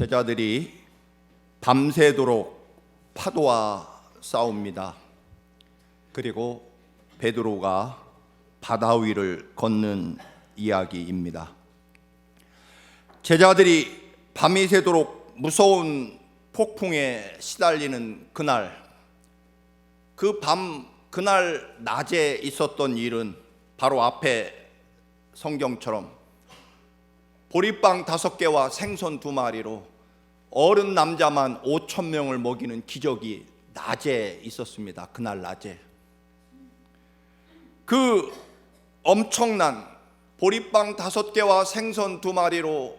제자들이 밤새도록 파도와 싸웁니다. 그리고 베드로가 바다 위를 걷는 이야기입니다. 제자들이 밤이 새도록 무서운 폭풍에 시달리는 그날, 그날 낮에 있었던 일은 바로 앞에 성경처럼 보리빵 5개와 생선 2마리로 어른 남자만 5,000명을 먹이는 기적이 낮에 있었습니다. 그날 낮에 그 엄청난 보리빵 5개와 생선 2마리로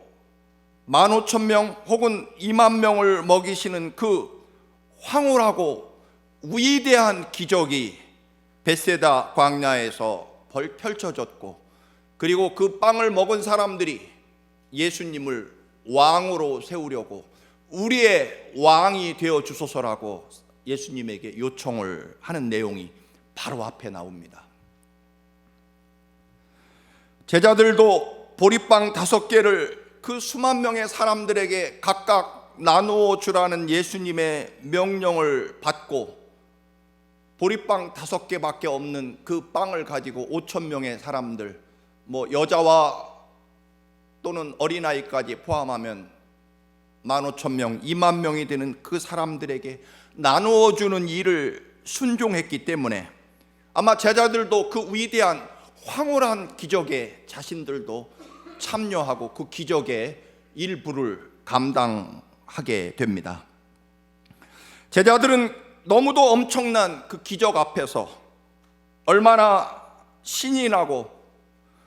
15,000명 혹은 20,000명을 먹이시는 그 황홀하고 위대한 기적이 벳세다 광야에서 펼쳐졌고, 그리고 그 빵을 먹은 사람들이 예수님을 왕으로 세우려고 우리의 왕이 되어 주소서라고 예수님에게 요청을 하는 내용이 바로 앞에 나옵니다. 제자들도 보리빵 5개를 그 수만 명의 사람들에게 각각 나누어 주라는 예수님의 명령을 받고, 보리빵 5개밖에 없는 그 빵을 가지고 5,000명의 사람들, 여자와 또는 어린아이까지 포함하면 15,000명, 20,000명이 되는 그 사람들에게 나누어 주는 일을 순종했기 때문에 아마 제자들도 그 위대한 황홀한 기적에 자신들도 참여하고 그 기적의 일부를 감당하게 됩니다. 제자들은 너무도 엄청난 그 기적 앞에서 얼마나 신이 나고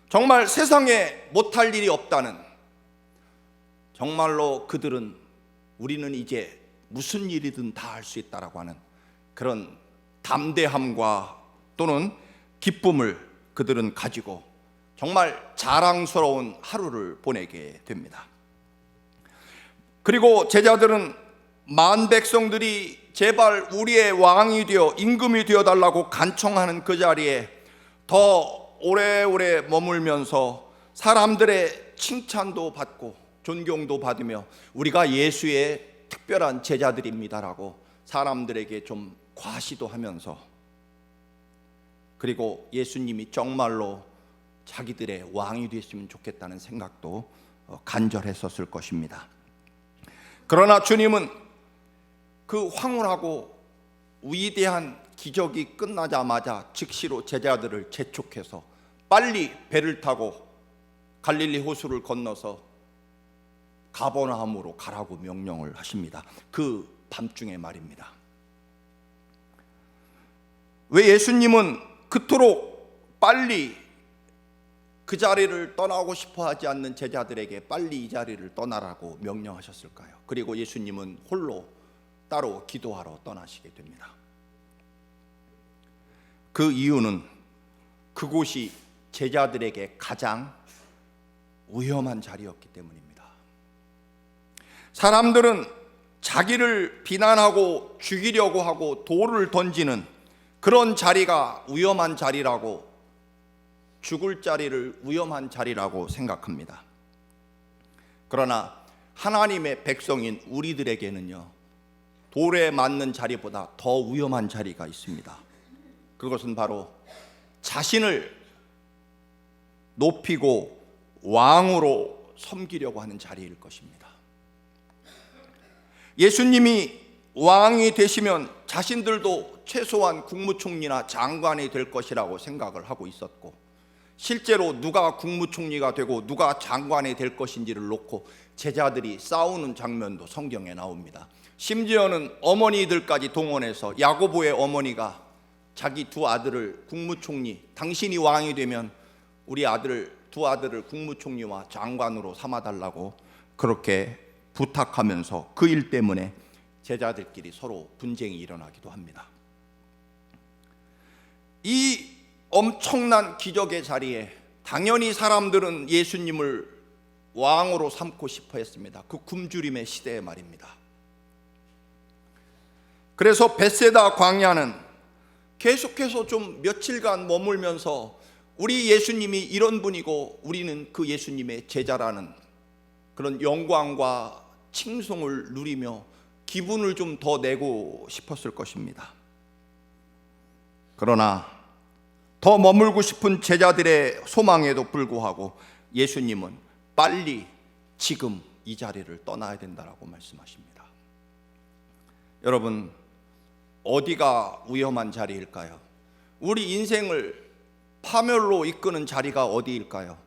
정말 세상에 못할 일이 없다는, 정말로 그들은 우리는 이제 무슨 일이든 다 할 수 있다라고 하는 그런 담대함과 또는 기쁨을 그들은 가지고 정말 자랑스러운 하루를 보내게 됩니다. 그리고 제자들은 만 백성들이 제발 우리의 왕이 되어 임금이 되어 달라고 간청하는 그 자리에 더 오래오래 머물면서 사람들의 칭찬도 받고 존경도 받으며 우리가 예수의 특별한 제자들입니다라고 사람들에게 좀 과시도 하면서, 그리고 예수님이 정말로 자기들의 왕이 됐으면 좋겠다는 생각도 간절했었을 것입니다. 그러나 주님은 그 황홀하고 위대한 기적이 끝나자마자 즉시로 제자들을 재촉해서 빨리 배를 타고 갈릴리 호수를 건너서 가버나움으로 가라고 명령을 하십니다. 그 밤중에 말입니다. 왜 예수님은 그토록 빨리 그 자리를 떠나고 싶어 하지 않는 제자들에게 빨리 이 자리를 떠나라고 명령하셨을까요? 그리고 예수님은 홀로 따로 기도하러 떠나시게 됩니다. 그 이유는 그곳이 제자들에게 가장 위험한 자리였기 때문입니다. 사람들은 자기를 비난하고 죽이려고 하고 돌을 던지는 그런 자리가 위험한 자리라고, 죽을 자리를 위험한 자리라고 생각합니다. 그러나 하나님의 백성인 우리들에게는요, 돌에 맞는 자리보다 더 위험한 자리가 있습니다. 그것은 바로 자신을 높이고 왕으로 섬기려고 하는 자리일 것입니다. 예수님이 왕이 되시면 자신들도 최소한 국무총리나 장관이 될 것이라고 생각을 하고 있었고, 실제로 누가 국무총리가 되고 누가 장관이 될 것인지를 놓고 제자들이 싸우는 장면도 성경에 나옵니다. 심지어는 어머니들까지 동원해서 야고보의 어머니가 자기 2 아들을 국무총리, 당신이 왕이 되면 우리 두 아들을 국무총리와 장관으로 삼아달라고 그렇게 부탁하면서 그 일 때문에 제자들끼리 서로 분쟁이 일어나기도 합니다. 이 엄청난 기적의 자리에 당연히 사람들은 예수님을 왕으로 삼고 싶어 했습니다. 그 굶주림의 시대의 말입니다. 그래서 벳세다 광야는 계속해서 좀 며칠간 머물면서 우리 예수님이 이런 분이고 우리는 그 예수님의 제자라는 그런 영광과 칭송을 누리며 기분을 좀 더 내고 싶었을 것입니다. 그러나 더 머물고 싶은 제자들의 소망에도 불구하고 예수님은 빨리 지금 이 자리를 떠나야 된다라고 말씀하십니다. 여러분, 어디가 위험한 자리일까요? 우리 인생을 파멸로 이끄는 자리가 어디일까요?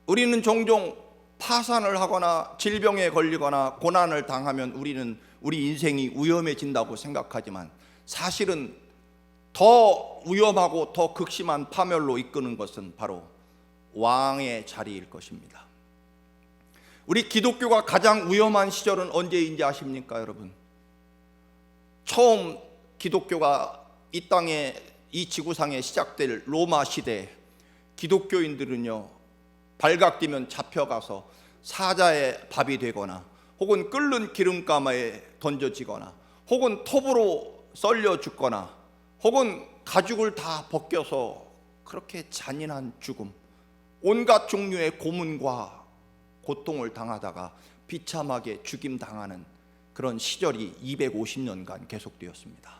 우리는 종종 파산을 하거나 질병에 걸리거나 고난을 당하면 우리 인생이 위험해진다고 생각하지만 사실은 더 위험하고 더 극심한 파멸로 이끄는 것은 바로 왕의 자리일 것입니다. 우리 기독교가 가장 위험한 시절은 언제인지 아십니까, 여러분? 처음 기독교가 이 땅에, 이 지구상에 시작될 로마 시대, 기독교인들은요 발각되면 잡혀가서 사자의 밥이 되거나 혹은 끓는 기름가마에 던져지거나 혹은 톱으로 썰려 죽거나 혹은 가죽을 다 벗겨서 그렇게 잔인한 죽음, 온갖 종류의 고문과 고통을 당하다가 비참하게 죽임당하는 그런 시절이 250년간 계속되었습니다.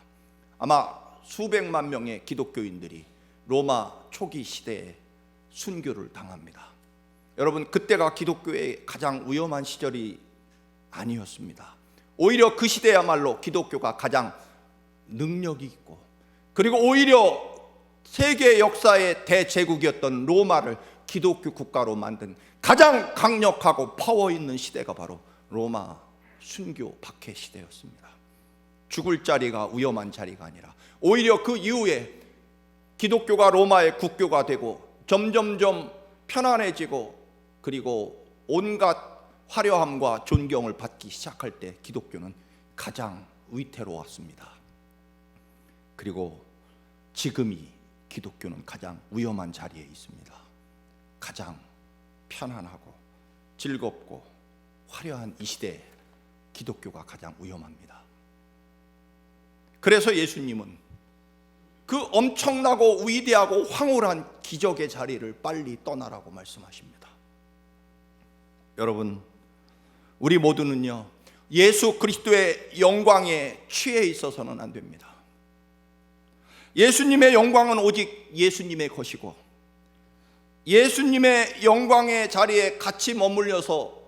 아마 수백만 명의 기독교인들이 로마 초기 시대에 순교를 당합니다. 여러분, 그때가 기독교의 가장 위험한 시절이 아니었습니다. 오히려 그 시대야말로 기독교가 가장 능력이 있고, 그리고 오히려 세계 역사의 대제국이었던 로마를 기독교 국가로 만든 가장 강력하고 파워 있는 시대가 바로 로마 순교 박해 시대였습니다. 죽을 자리가 위험한 자리가 아니라 오히려 그 이후에 기독교가 로마의 국교가 되고 점점점 편안해지고 그리고 온갖 화려함과 존경을 받기 시작할 때 기독교는 가장 위태로웠습니다. 그리고 지금이 기독교는 가장 위험한 자리에 있습니다. 가장 편안하고 즐겁고 화려한 이 시대에 기독교가 가장 위험합니다. 그래서 예수님은 그 엄청나고 위대하고 황홀한 기적의 자리를 빨리 떠나라고 말씀하십니다. 여러분, 우리 모두는요 예수 그리스도의 영광에 취해 있어서는 안 됩니다. 예수님의 영광은 오직 예수님의 것이고 예수님의 영광의 자리에 같이 머물려서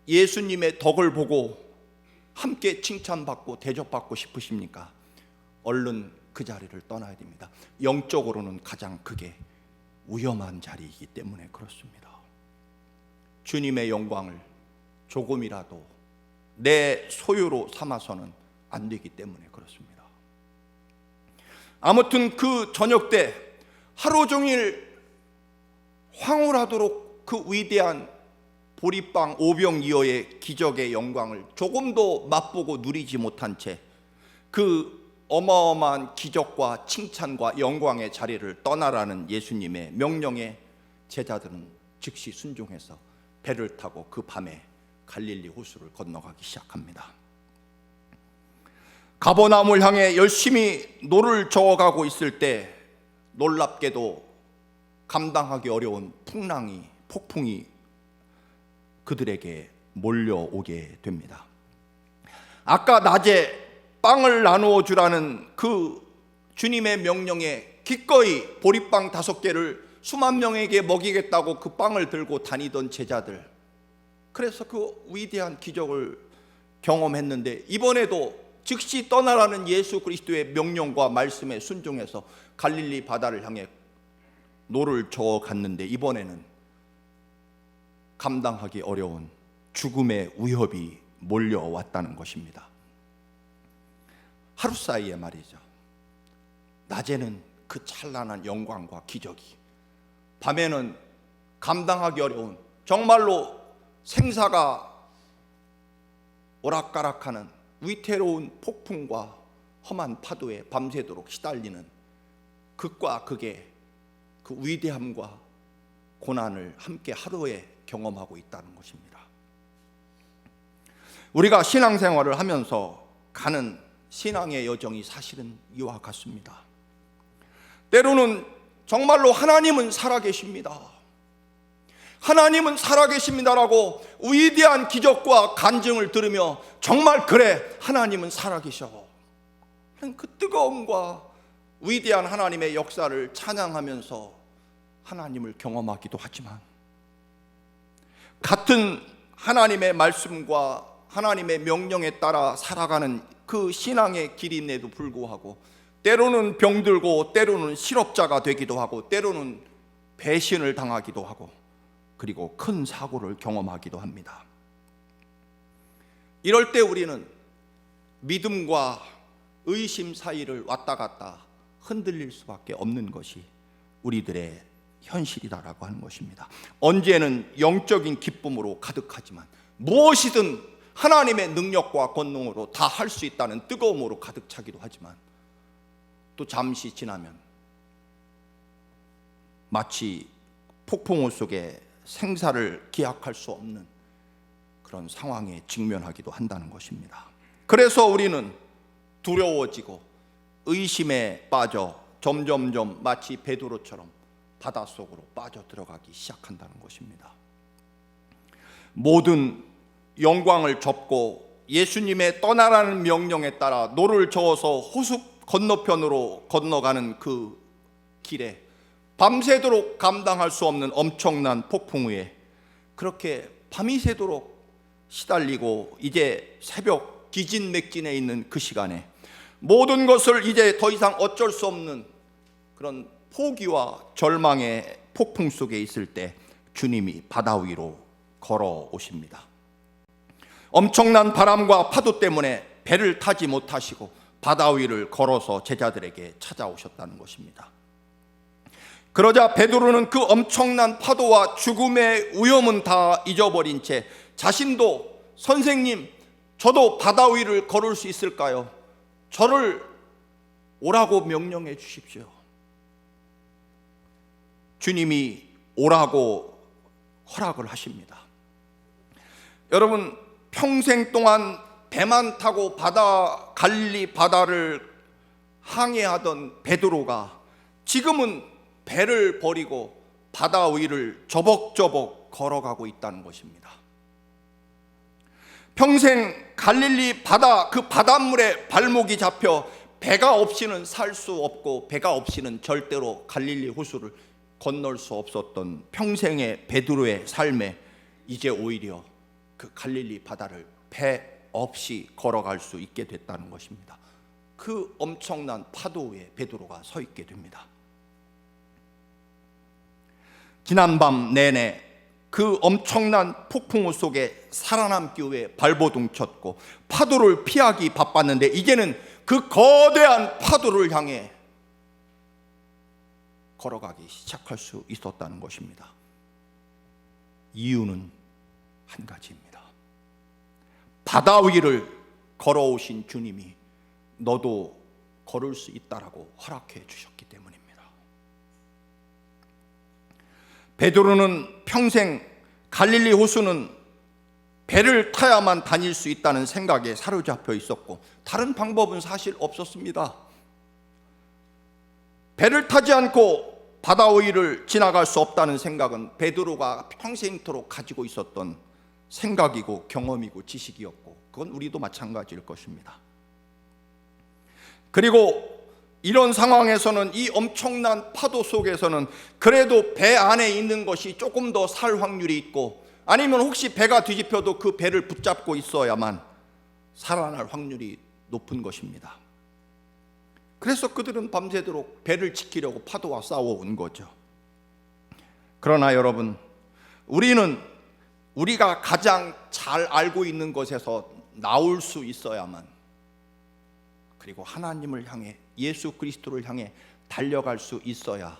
예수님의 덕을 보고 함께 칭찬받고 대접받고 싶으십니까? 얼른 그 자리를 떠나야 됩니다. 영적으로는 가장 그게 위험한 자리이기 때문에 그렇습니다. 주님의 영광을 조금이라도 내 소유로 삼아서는 안 되기 때문에 그렇습니다. 아무튼 그 저녁 때 하루 종일 황홀하도록 그 위대한 보리빵 오병이어의 기적의 영광을 조금도 맛보고 누리지 못한 채 그 어마어마한 기적과 칭찬과 영광의 자리를 떠나라는 예수님의 명령에 제자들은 즉시 순종해서 배를 타고 그 밤에 갈릴리 호수를 건너가기 시작합니다. 가버나움을 향해 열심히 노를 저어가고 있을 때 놀랍게도 감당하기 어려운 폭풍이 그들에게 몰려오게 됩니다. 아까 낮에 빵을 나누어 주라는 그 주님의 명령에 기꺼이 보리빵 5개를 수만 명에게 먹이겠다고 그 빵을 들고 다니던 제자들, 그래서 그 위대한 기적을 경험했는데 이번에도 즉시 떠나라는 예수 그리스도의 명령과 말씀에 순종해서 갈릴리 바다를 향해 노를 저어 갔는데 이번에는 감당하기 어려운 죽음의 위협이 몰려왔다는 것입니다. 하루 사이에 말이죠. 낮에는 그 찬란한 영광과 기적이, 밤에는 감당하기 어려운 정말로 생사가 오락가락하는 위태로운 폭풍과 험한 파도에 밤새도록 시달리는 극과 극의 그 위대함과 고난을 함께 하루에 경험하고 있다는 것입니다. 우리가 신앙생활을 하면서 가는 신앙의 여정이 사실은 이와 같습니다. 때로는 정말로 하나님은 살아계십니다. 하나님은 살아계십니다라고 위대한 기적과 간증을 들으며 정말 그래, 하나님은 살아계셔 하는 그 뜨거움과 위대한 하나님의 역사를 찬양하면서 하나님을 경험하기도 하지만, 같은 하나님의 말씀과 하나님의 명령에 따라 살아가는 그 신앙의 길임에도 불구하고 때로는 병들고 때로는 실업자가 되기도 하고 때로는 배신을 당하기도 하고 그리고 큰 사고를 경험하기도 합니다. 이럴 때 우리는 믿음과 의심 사이를 왔다 갔다 흔들릴 수밖에 없는 것이 우리들의 현실이다라고 하는 것입니다. 언제는 영적인 기쁨으로 가득하지만 무엇이든 하나님의 능력과 권능으로 다 할 수 있다는 뜨거움으로 가득 차기도 하지만, 또 잠시 지나면 마치 폭풍우 속에 생사를 기약할 수 없는 그런 상황에 직면하기도 한다는 것입니다. 그래서 우리는 두려워지고 의심에 빠져 점점점 마치 베드로처럼 바닷속으로 빠져 들어가기 시작한다는 것입니다. 모든 영광을 접고 예수님의 떠나라는 명령에 따라 노를 저어서 호수 건너편으로 건너가는 그 길에 밤새도록 감당할 수 없는 엄청난 폭풍우에 그렇게 밤이 새도록 시달리고 이제 새벽 기진맥진해 있는 그 시간에 모든 것을 이제 더 이상 어쩔 수 없는 그런 포기와 절망의 폭풍 속에 있을 때 주님이 바다 위로 걸어오십니다. 엄청난 바람과 파도 때문에 배를 타지 못하시고 바다 위를 걸어서 제자들에게 찾아오셨다는 것입니다. 그러자 베드로는 그 엄청난 파도와 죽음의 위험은 다 잊어버린 채 자신도 선생님, 저도 바다 위를 걸을 수 있을까요? 저를 오라고 명령해 주십시오. 주님이 오라고 허락을 하십니다. 여러분, 평생 동안 배만 타고 갈릴리 바다를 항해하던 베드로가 지금은 배를 버리고 바다 위를 저벅저벅 걸어가고 있다는 것입니다. 평생 갈릴리 바다, 그 바닷물에 발목이 잡혀 배가 없이는 살 수 없고 배가 없이는 절대로 갈릴리 호수를 건널 수 없었던 평생의 베드로의 삶에 이제 오히려 그 갈릴리 바다를 배 없이 걸어갈 수 있게 됐다는 것입니다. 그 엄청난 파도 위에 베드로가 서 있게 됩니다. 지난밤 내내 그 엄청난 폭풍우 속에 살아남기 위해 발버둥 쳤고 파도를 피하기 바빴는데 이제는 그 거대한 파도를 향해 걸어가기 시작할 수 있었다는 것입니다. 이유는 한 가지입니다. 바다 위를 걸어오신 주님이 너도 걸을 수 있다라고 허락해 주셨기 때문입니다. 베드로는 평생 갈릴리 호수는 배를 타야만 다닐 수 있다는 생각에 사로잡혀 있었고 다른 방법은 사실 없었습니다. 배를 타지 않고 바다 위를 지나갈 수 없다는 생각은 베드로가 평생토록 가지고 있었던 생각이고 경험이고 지식이었고 그건 우리도 마찬가지일 것입니다. 그리고 이런 상황에서는 이 엄청난 파도 속에서는 그래도 배 안에 있는 것이 조금 더 살 확률이 있고 아니면 혹시 배가 뒤집혀도 그 배를 붙잡고 있어야만 살아날 확률이 높은 것입니다. 그래서 그들은 밤새도록 배를 지키려고 파도와 싸워온 거죠. 그러나 여러분, 우리는 우리가 가장 잘 알고 있는 것에서 나올 수 있어야만, 그리고 하나님을 향해, 예수 그리스도를 향해 달려갈 수 있어야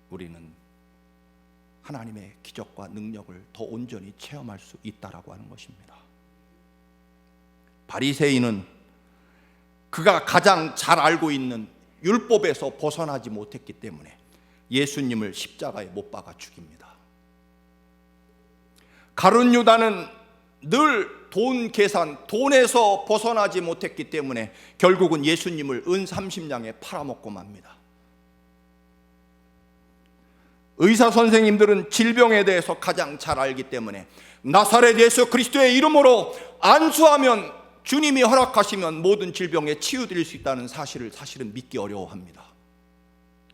우리는 하나님의 기적과 능력을 더 온전히 체험할 수 있다라고 하는 것입니다. 바리새인은 그가 가장 잘 알고 있는 율법에서 벗어나지 못했기 때문에 예수님을 십자가에 못 박아 죽입니다. 가룟 유다는 늘 돈 계산, 돈에서 벗어나지 못했기 때문에 결국은 예수님을 은 30냥에 팔아먹고 맙니다. 의사 선생님들은 질병에 대해서 가장 잘 알기 때문에 나사렛 예수 그리스도의 이름으로 안수하면 주님이 허락하시면 모든 질병에 치유될 수 있다는 사실을 사실은 믿기 어려워합니다.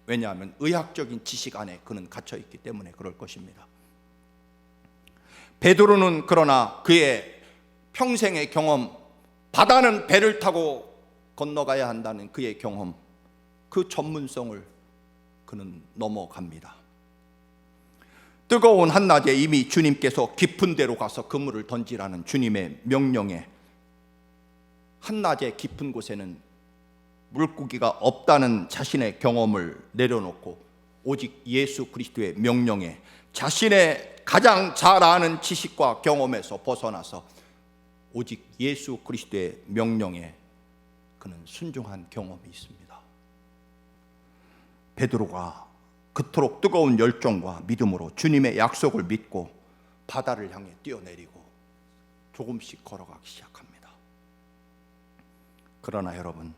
왜냐하면 의학적인 지식 안에 그는 갇혀 있기 때문에 그럴 것입니다. 베드로는 그러나 그의 평생의 경험, 바다는 배를 타고 건너가야 한다는 그의 경험, 그 전문성을 그는 넘어갑니다. 뜨거운 한낮에 이미 주님께서 깊은 데로 가서 그물을 던지라는 주님의 명령에 한낮에 깊은 곳에는 물고기가 없다는 자신의 경험을 내려놓고 오직 예수 그리스도의 명령에 자신의 가장 잘 아는 지식과 경험에서 벗어나서 오직 예수 그리스도의 명령에 그는 순종한 경험이 있습니다. 베드로가 그토록 뜨거운 열정과 믿음으로 주님의 약속을 믿고 바다를 향해 뛰어내리고 조금씩 걸어가기 시작합니다. 그러나 여러분,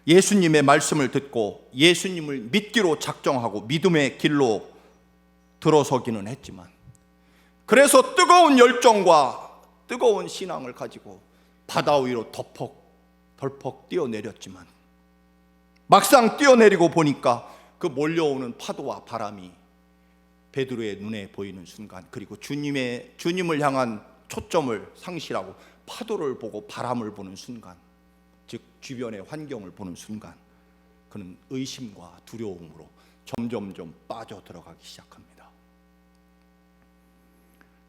예수님의 말씀을 듣고 예수님을 믿기로 작정하고 믿음의 길로 들어서기는 했지만, 그래서 뜨거운 열정과 뜨거운 신앙을 가지고 바다 위로 덜컥 뛰어내렸지만 막상 뛰어내리고 보니까 그 몰려오는 파도와 바람이 베드로의 눈에 보이는 순간, 그리고 주님을 향한 초점을 상실하고 파도를 보고 바람을 보는 순간, 즉 주변의 환경을 보는 순간 그는 의심과 두려움으로 점점점 빠져들어가기 시작합니다.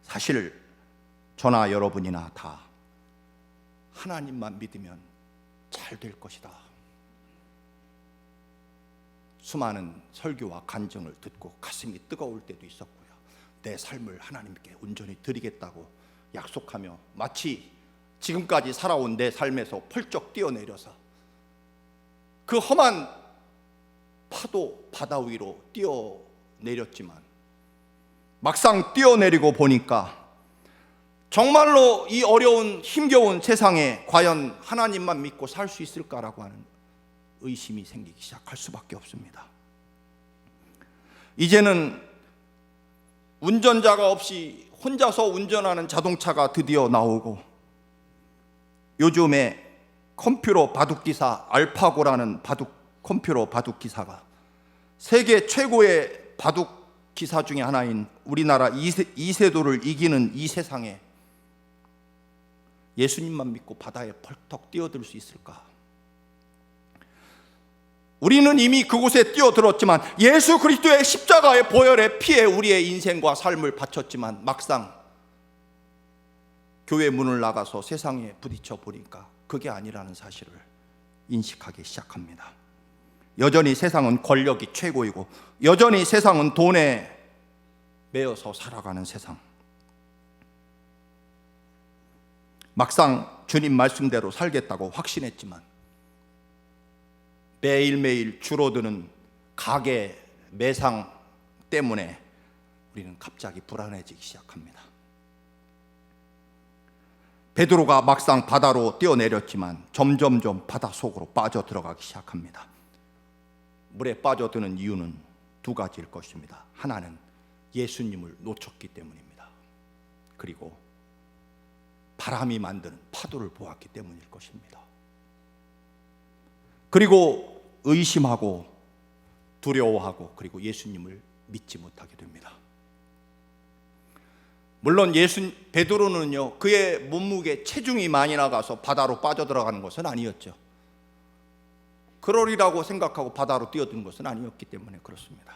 사실 저나 여러분이나 다 하나님만 믿으면 잘 될 것이다, 수많은 설교와 간증을 듣고 가슴이 뜨거울 때도 있었고요. 내 삶을 하나님께 온전히 드리겠다고 약속하며 마치 지금까지 살아온 내 삶에서 펄쩍 뛰어내려서 그 험한 파도 바다 위로 뛰어내렸지만 막상 뛰어내리고 보니까 정말로 이 어려운 힘겨운 세상에 과연 하나님만 믿고 살 수 있을까라고 하는 의심이 생기기 시작할 수밖에 없습니다. 이제는 운전자가 없이 혼자서 운전하는 자동차가 드디어 나오고, 요즘에 컴퓨터 바둑기사 알파고라는 컴퓨터 바둑기사가 세계 최고의 바둑기사 중에 하나인 우리나라 이세돌을 이기는 이 세상에 예수님만 믿고 바다에 펄떡 뛰어들 수 있을까? 우리는 이미 그곳에 뛰어들었지만 예수 그리스도의 십자가의 보혈의 피에 우리의 인생과 삶을 바쳤지만 막상 교회 문을 나가서 세상에 부딪혀 보니까 그게 아니라는 사실을 인식하기 시작합니다. 여전히 세상은 권력이 최고이고 여전히 세상은 돈에 매여서 살아가는 세상. 막상 주님 말씀대로 살겠다고 확신했지만 매일매일 줄어드는 가계 매상 때문에 우리는 갑자기 불안해지기 시작합니다. 베드로가 막상 바다로 뛰어내렸지만 점점점 바다 속으로 빠져들어가기 시작합니다. 물에 빠져드는 이유는 두 가지일 것입니다. 하나는 예수님을 놓쳤기 때문입니다. 그리고 바람이 만드는 파도를 보았기 때문일 것입니다. 그리고 의심하고 두려워하고 그리고 예수님을 믿지 못하게 됩니다. 물론 베드로는요, 그의 몸무게 체중이 많이 나가서 바다로 빠져들어가는 것은 아니었죠. 그러리라고 생각하고 바다로 뛰어든 것은 아니었기 때문에 그렇습니다.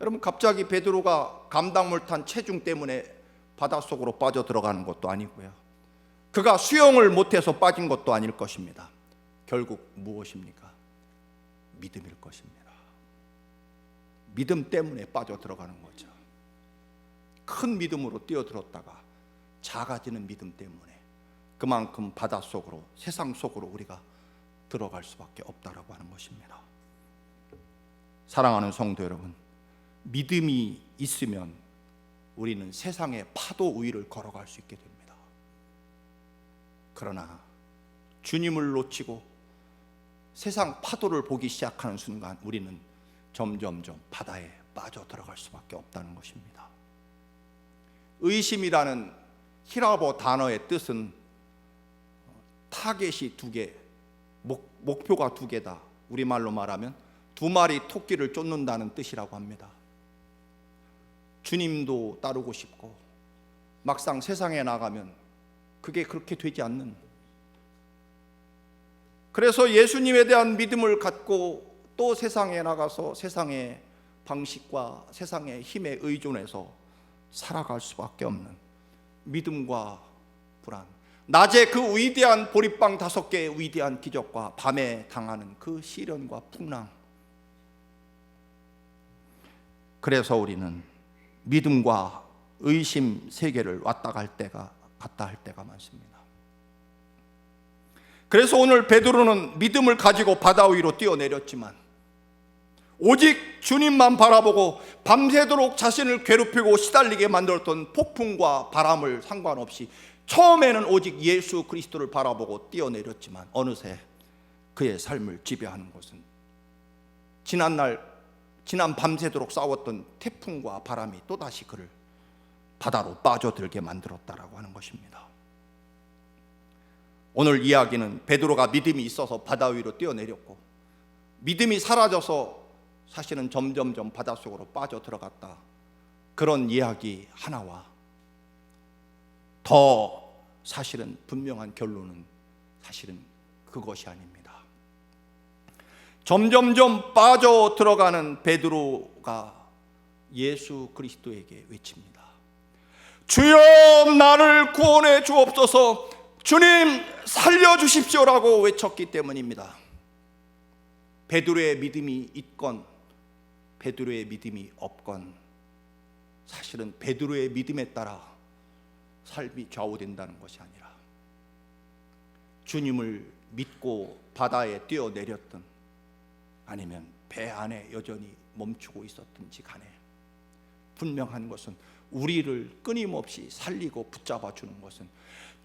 여러분, 갑자기 베드로가 감당 못한 체중 때문에 바닷속으로 빠져들어가는 것도 아니고요, 그가 수영을 못해서 빠진 것도 아닐 것입니다. 결국 무엇입니까? 믿음일 것입니다. 믿음 때문에 빠져들어가는 거죠. 큰 믿음으로 뛰어들었다가 작아지는 믿음 때문에 그만큼 바닷속으로, 세상 속으로 우리가 들어갈 수밖에 없다라고 하는 것입니다. 사랑하는 성도 여러분, 믿음이 있으면 우리는 세상의 파도 위를 걸어갈 수 있게 됩니다. 그러나 주님을 놓치고 세상 파도를 보기 시작하는 순간 우리는 점점점 바다에 빠져 들어갈 수밖에 없다는 것입니다. 의심이라는 히라보 단어의 뜻은 타겟이 두 개, 목표가 두 개다. 우리말로 말하면 두 마리 토끼를 쫓는다는 뜻이라고 합니다. 주님도 따르고 싶고 막상 세상에 나가면 그게 그렇게 되지 않는, 그래서 예수님에 대한 믿음을 갖고 또 세상에 나가서 세상의 방식과 세상의 힘에 의존해서 살아갈 수밖에 없는 믿음과 불안, 낮에 그 위대한 보리빵 5개의 위대한 기적과 밤에 당하는 그 시련과 풍랑. 그래서 우리는 믿음과 의심 세계를 왔다 갔다 할 때가 많습니다. 그래서 오늘 베드로는 믿음을 가지고 바다 위로 뛰어내렸지만 오직 주님만 바라보고 밤새도록 자신을 괴롭히고 시달리게 만들었던 폭풍과 바람을 상관없이 처음에는 오직 예수 그리스도를 바라보고 뛰어내렸지만 어느새 그의 삶을 지배하는 것은 지난 밤새도록 싸웠던 태풍과 바람이 또다시 그를 바다로 빠져들게 만들었다라고 하는 것입니다. 오늘 이야기는 베드로가 믿음이 있어서 바다 위로 뛰어내렸고 믿음이 사라져서 사실은 점점점 바닷속으로 빠져 들어갔다, 그런 이야기 하나와 더 사실은 분명한 결론은 사실은 그것이 아닙니다. 점점점 빠져 들어가는 베드로가 예수 그리스도에게 외칩니다. 주여 나를 구원해 주옵소서, 주님 살려주십시오라고 외쳤기 때문입니다. 베드로의 믿음이 있건 베드로의 믿음이 없건 사실은 베드로의 믿음에 따라 삶이 좌우된다는 것이 아니라 주님을 믿고 바다에 뛰어내렸든 아니면 배 안에 여전히 멈추고 있었든지 간에 분명한 것은 우리를 끊임없이 살리고 붙잡아 주는 것은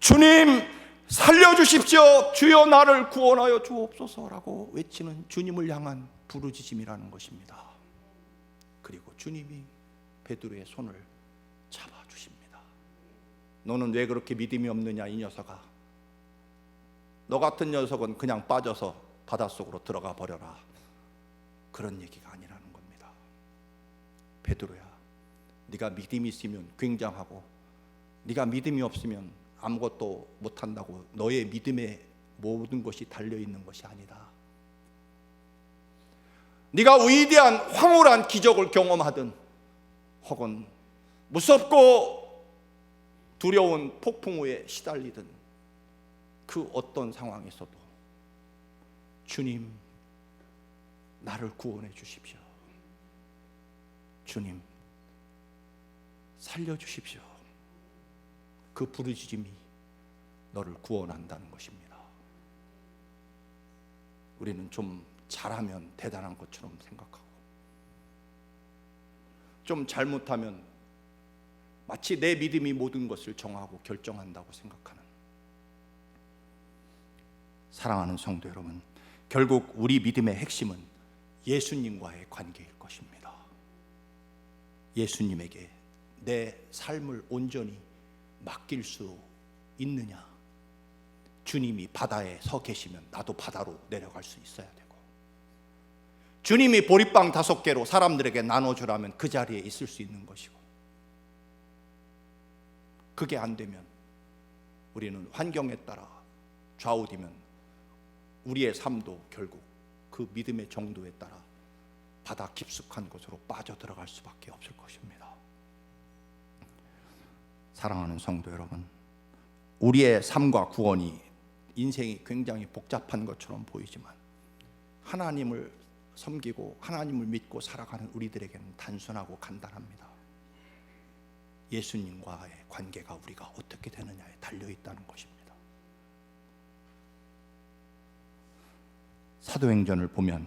주님 살려주십시오, 주여 나를 구원하여 주옵소서라고 외치는 주님을 향한 부르짖음이라는 것입니다. 그리고 주님이 베드로의 손을 잡아주십니다. 너는 왜 그렇게 믿음이 없느냐 이 녀석아, 너 같은 녀석은 그냥 빠져서 바닷속으로 들어가 버려라, 그런 얘기가 아니라는 겁니다. 베드로야, 네가 믿음이 있으면 굉장하고 네가 믿음이 없으면 아무것도 못한다고 너의 믿음에 모든 것이 달려있는 것이 아니다. 네가 위대한 황홀한 기적을 경험하든 혹은 무섭고 두려운 폭풍 후에 시달리든 그 어떤 상황에서도 주님 나를 구원해 주십시오, 주님 살려주십시오, 그 부르짖음이 너를 구원한다는 것입니다. 우리는 좀 잘하면 대단한 것처럼 생각하고 좀 잘못하면 마치 내 믿음이 모든 것을 정하고 결정한다고 생각하는, 사랑하는 성도 여러분, 결국 우리 믿음의 핵심은 예수님과의 관계일 것입니다. 예수님에게 내 삶을 온전히 맡길 수 있느냐. 주님이 바다에 서 계시면 나도 바다로 내려갈 수 있어야 되고, 주님이 보리빵 5개로 사람들에게 나눠주라면 그 자리에 있을 수 있는 것이고, 그게 안 되면 우리는 환경에 따라 좌우되면 우리의 삶도 결국 그 믿음의 정도에 따라 바다 깊숙한 곳으로 빠져들어갈 수밖에 없을 것입니다. 사랑하는 성도 여러분, 우리의 삶과 구원이 인생이 굉장히 복잡한 것처럼 보이지만 하나님을 섬기고 하나님을 믿고 살아가는 우리들에게는 단순하고 간단합니다. 예수님과의 관계가 우리가 어떻게 되느냐에 달려있다는 것입니다. 사도행전을 보면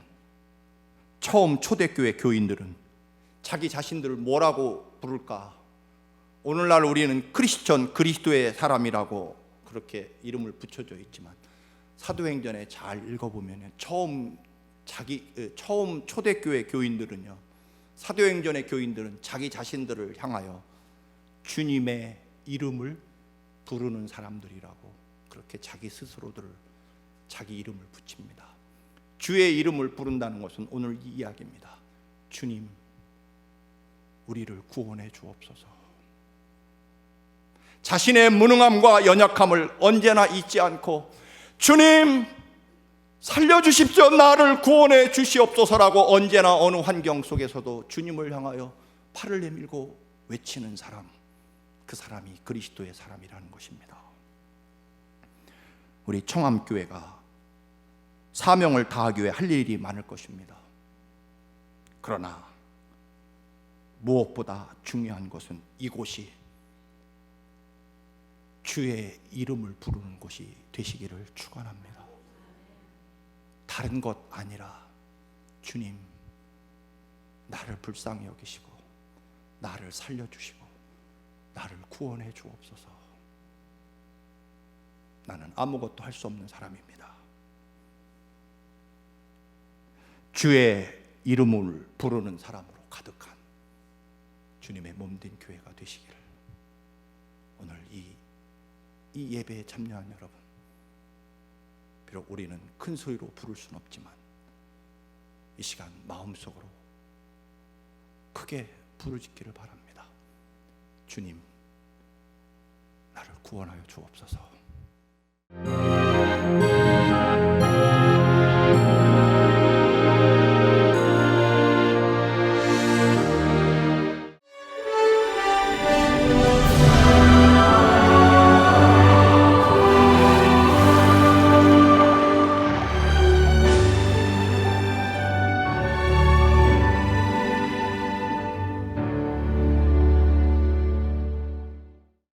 처음 초대교회 교인들은 자기 자신들을 뭐라고 부를까? 오늘날 우리는 크리스천, 그리스도의 사람이라고 그렇게 이름을 붙여져 있지만 사도행전에 잘 읽어보면 처음 초대교회 교인들은요, 사도행전의 교인들은 자기 자신들을 향하여 주님의 이름을 부르는 사람들이라고 그렇게 자기 스스로들을 자기 이름을 붙입니다. 주의 이름을 부른다는 것은 오늘 이 이야기입니다. 주님, 우리를 구원해 주옵소서. 자신의 무능함과 연약함을 언제나 잊지 않고 주님 살려주십시오, 나를 구원해 주시옵소서라고 언제나 어느 환경 속에서도 주님을 향하여 팔을 내밀고 외치는 사람, 그 사람이 그리스도의 사람이라는 것입니다. 우리 청암교회가 사명을 다하기 위해 할 일이 많을 것입니다. 그러나 무엇보다 중요한 것은 이곳이 주의 이름을 부르는 곳이 되시기를 축원합니다. 다른 것 아니라 주님, 나를 불쌍히 여기시고 나를 살려주시고 나를 구원해 주옵소서. 나는 아무것도 할 수 없는 사람입니다. 주의 이름을 부르는 사람으로 가득한 주님의 몸된 교회가 되시기를 오늘 이 예배에 참여한 여러분, 비록 우리는 큰 소리로 부를 수는 없지만 이 시간 마음속으로 크게 부르짖기를 바랍니다. 주님, 나를 구원하여 주옵소서.